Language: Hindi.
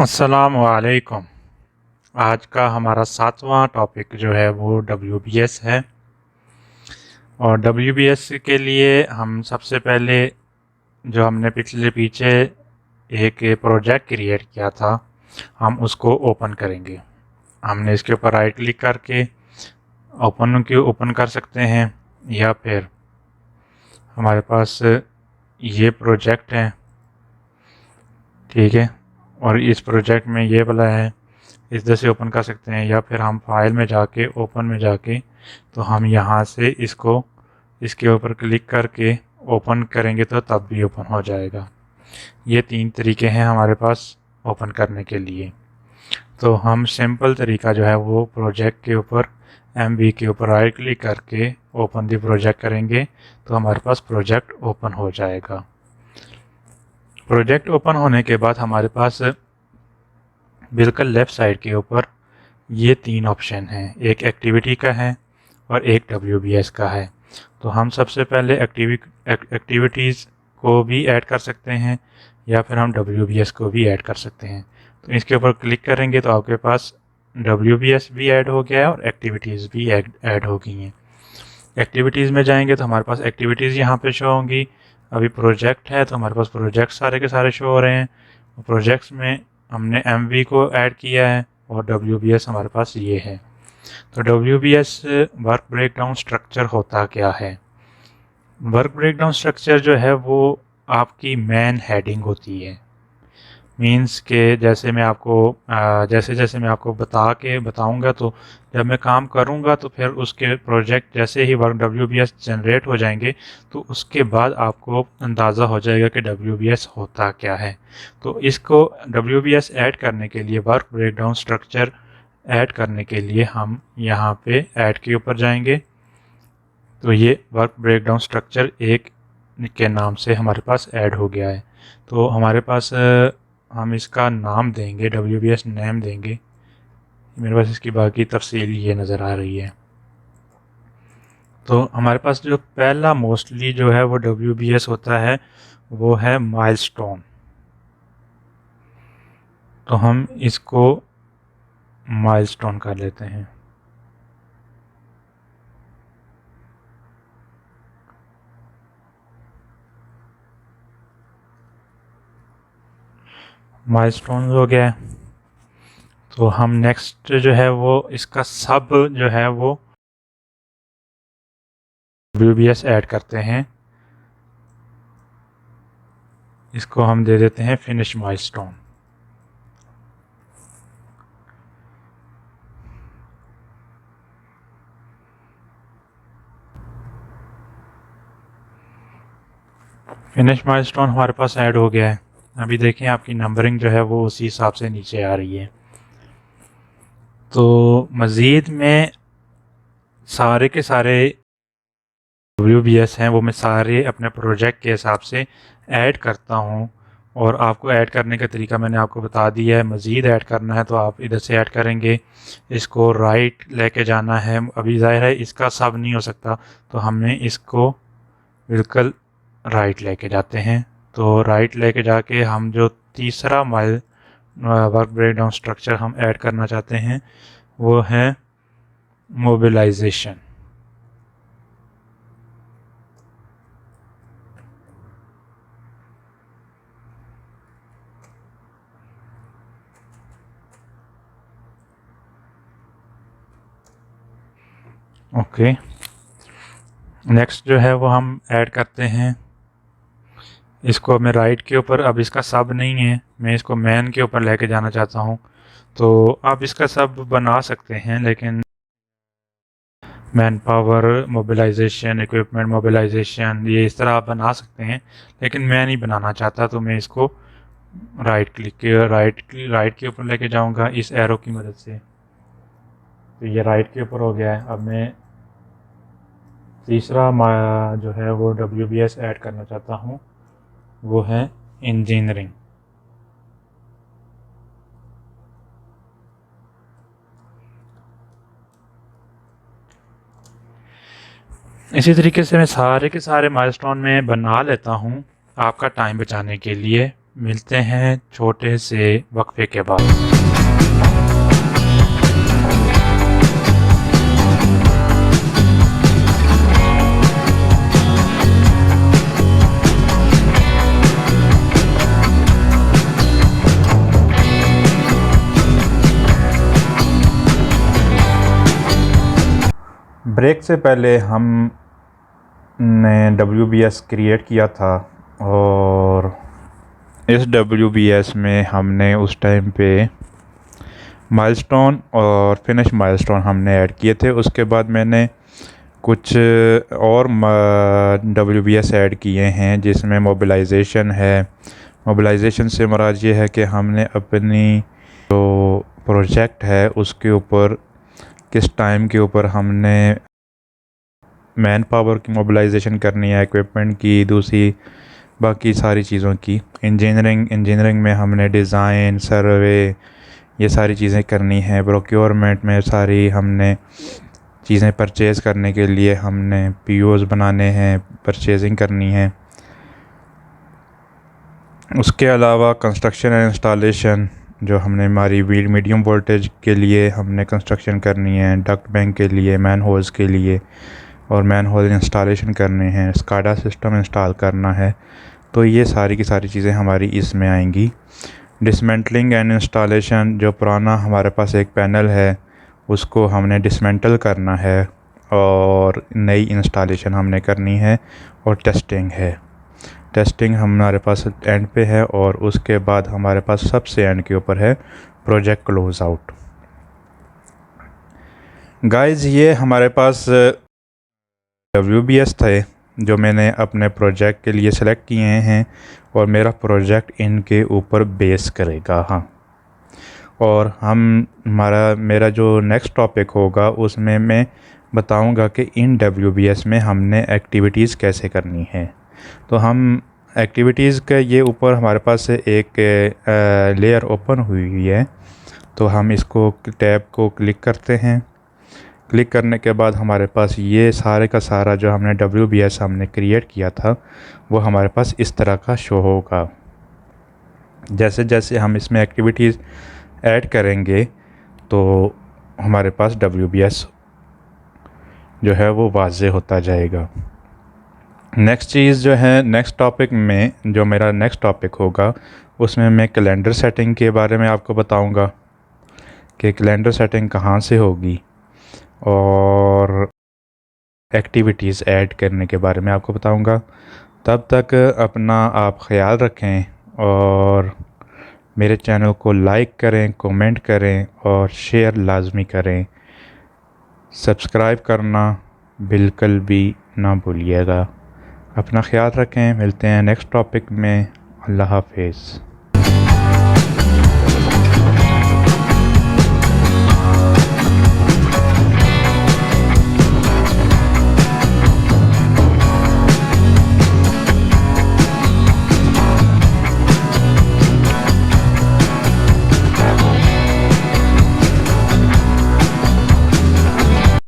अस्सलाम वालेकुम। आज का हमारा 7वां टॉपिक जो है वो WBS है। और WBS के लिए हम सबसे पहले जो हमने पीछे एक प्रोजेक्ट क्रिएट किया था, हम उसको ओपन करेंगे। हमने इसके ऊपर राइट क्लिक करके ओपन कर सकते हैं, या फिर हमारे पास ये प्रोजेक्ट है, ठीक है। और इस प्रोजेक्ट में ये वाला है, इस तरह से ओपन कर सकते हैं, या फिर हम फाइल में जाके ओपन में जाके तो हम यहाँ से इसको इसके ऊपर क्लिक करके ओपन करेंगे तो तब भी ओपन हो जाएगा। ये 3 तरीके हैं हमारे पास ओपन करने के लिए। तो हम सिंपल तरीका जो है वो प्रोजेक्ट के ऊपर MV के ऊपर राइट क्लिक करके ओपन दी प्रोजेक्ट करेंगे तो हमारे पास प्रोजेक्ट ओपन हो जाएगा। प्रोजेक्ट ओपन होने के बाद हमारे पास बिल्कुल लेफ़्ट साइड के ऊपर ये 3 ऑप्शन हैं, एक एक्टिविटी का है और एक WBS का है। तो हम सबसे पहले एक्टिविटीज़ को भी ऐड कर सकते हैं, या फिर हम WBS को भी ऐड कर सकते हैं। तो इसके ऊपर क्लिक करेंगे तो आपके पास WBS भी ऐड हो गया है और एक्टिविटीज़ भी ऐड हो गई हैं। एक्टिविटीज़ में जाएंगे तो हमारे पास एक्टिविटीज़ यहाँ पे शो होंगी। अभी प्रोजेक्ट है तो हमारे पास प्रोजेक्ट सारे के सारे शो हो रहे हैं। प्रोजेक्ट्स में हमने MV को ऐड किया है और WBS हमारे पास ये है। तो WBS वर्क ब्रेकडाउन स्ट्रक्चर होता क्या है? वर्क ब्रेकडाउन स्ट्रक्चर जो है वो आपकी मेन हेडिंग होती है। मीन्स के जैसे मैं आपको जैसे जैसे मैं आपको बताऊंगा, तो जब मैं काम करूंगा तो फिर उसके प्रोजेक्ट जैसे ही वर्क WBS जनरेट हो जाएंगे तो उसके बाद आपको अंदाज़ा हो जाएगा कि WBS होता क्या है। तो इसको WBS ऐड करने के लिए, वर्क ब्रेकडाउन स्ट्रक्चर ऐड करने के लिए हम यहाँ पे ऐड के ऊपर जाएंगे। तो ये वर्क ब्रेकडाउन स्ट्रक्चर एक के नाम से हमारे पास ऐड हो गया है। तो हमारे पास हम इसका नाम देंगे, WBS नेम देंगे। मेरे पास इसकी बाकी तफसील ये नज़र आ रही है। तो हमारे पास जो पहला मोस्टली जो है वो WBS होता है वो है माइलस्टोन। तो हम इसको माइलस्टोन कर लेते हैं। माइलस्टोन हो गया है। तो हम नेक्स्ट जो है वो इसका सब जो है वो WBS ऐड करते हैं। इसको हम दे देते हैं फिनिश माइलस्टोन। फिनिश माइलस्टोन हमारे पास ऐड हो गया है। अभी देखें आपकी नंबरिंग जो है वो उसी हिसाब से नीचे आ रही है। तो मज़ीद में सारे के सारे WBS हैं वो मैं सारे अपने प्रोजेक्ट के हिसाब से ऐड करता हूँ, और आपको ऐड करने का तरीका मैंने आपको बता दिया है। मज़ीद ऐड करना है तो आप इधर से ऐड करेंगे, इसको राइट लेके जाना है। अभी ज़ाहिर है इसका सब नहीं हो सकता, तो हमने इसको बिल्कुल राइट लेके जाते हैं। तो राइट लेके जाके हम जो तीसरा वर्क ब्रेकडाउन स्ट्रक्चर हम ऐड करना चाहते हैं वो है मोबिलाइजेशन। ओके, नेक्स्ट जो है वो हम ऐड करते हैं इसको। मैं राइट के ऊपर, अब इसका सब नहीं है, मैं इसको मैन के ऊपर लेके जाना चाहता हूँ। तो आप इसका सब बना सकते हैं, लेकिन manpower mobilization, equipment mobilization, ये इस तरह आप बना सकते हैं, लेकिन मैं नहीं बनाना चाहता। तो मैं इसको राइट के ऊपर लेके जाऊंगा इस एरो की मदद से। तो ये राइट के ऊपर हो गया है। अब मैं तीसरा जो है वो WBS ऐड करना चाहता हूँ, वो है इंजीनियरिंग। इसी तरीके से मैं सारे के सारे माइलस्टोन में बना लेता हूँ आपका टाइम बचाने के लिए। मिलते हैं छोटे से वक्फे के बाद। ब्रेक से पहले हमने WBS क्रिएट किया था और इस WBS में हमने उस टाइम पे माइलस्टोन और फिनिश माइलस्टोन हमने ऐड किए थे। उसके बाद मैंने कुछ और WBS ऐड किए हैं जिसमें मोबिलाइजेशन है। मोबिलाइजेशन से मुराद ये है कि हमने अपनी जो प्रोजेक्ट है उसके ऊपर किस टाइम के ऊपर हमने मैन पावर की मोबिलाइजेशन करनी है, इक्विपमेंट की, दूसरी बाकी सारी चीज़ों की। इंजीनियरिंग में हमने डिज़ाइन, सर्वे, ये सारी चीज़ें करनी है। प्रोक्योरमेंट में सारी हमने चीज़ें परचेज़ करने के लिए हमने POs बनाने हैं, परचेजिंग करनी है। उसके अलावा कंस्ट्रक्शन एंड इंस्टॉलेशन, जो हमने हमारी मीडियम वोल्टेज के लिए हमने कंस्ट्रक्शन करनी है, डक्ट बैंक के लिए, मैन होल्स के लिए, और मैन होल इंस्टॉलेशन करने हैं, स्काडा सिस्टम इंस्टॉल करना है। तो ये सारी की सारी चीज़ें हमारी इसमें आएंगी। डिसमेंटलिंग एंड इंस्टॉलेशन, जो पुराना हमारे पास एक पैनल है उसको हमने डिसमेंटल करना है और नई इंस्टॉलेशन हमने करनी है। और टेस्टिंग है, टेस्टिंग हमारे पास एंड पे है। और उसके बाद हमारे पास सबसे एंड के ऊपर है प्रोजेक्ट क्लोज आउट। गाइस, ये हमारे पास WBS थे जो मैंने अपने प्रोजेक्ट के लिए सेलेक्ट किए हैं और मेरा प्रोजेक्ट इनके ऊपर बेस करेगा। हाँ, और मेरा जो नेक्स्ट टॉपिक होगा उसमें मैं बताऊंगा कि इन WBS में हमने एक्टिविटीज़ कैसे करनी है। तो हम एक्टिविटीज़ के ये ऊपर हमारे पास एक लेयर ओपन हुई है, तो हम इसको टैब को क्लिक करते हैं। क्लिक करने के बाद हमारे पास ये सारे का सारा जो हमने WBS हमने क्रिएट किया था वो हमारे पास इस तरह का शो होगा। जैसे जैसे हम इसमें एक्टिविटीज़ ऐड करेंगे तो हमारे पास WBS जो है वो वाज़े होता जाएगा। नेक्स्ट चीज़ जो है, नेक्स्ट टॉपिक में जो मेरा नेक्स्ट टॉपिक होगा उसमें मैं कैलेंडर सेटिंग के बारे में आपको बताऊंगा कि कैलेंडर सेटिंग कहाँ से होगी, और एक्टिविटीज़ ऐड करने के बारे में आपको बताऊंगा। तब तक अपना आप ख्याल रखें और मेरे चैनल को लाइक करें, कमेंट करें और शेयर लाजमी करें। सब्सक्राइब करना बिल्कुल भी ना भूलिएगा। अपना ख्याल रखें, मिलते हैं नेक्स्ट टॉपिक में। अल्लाह हाफिज़।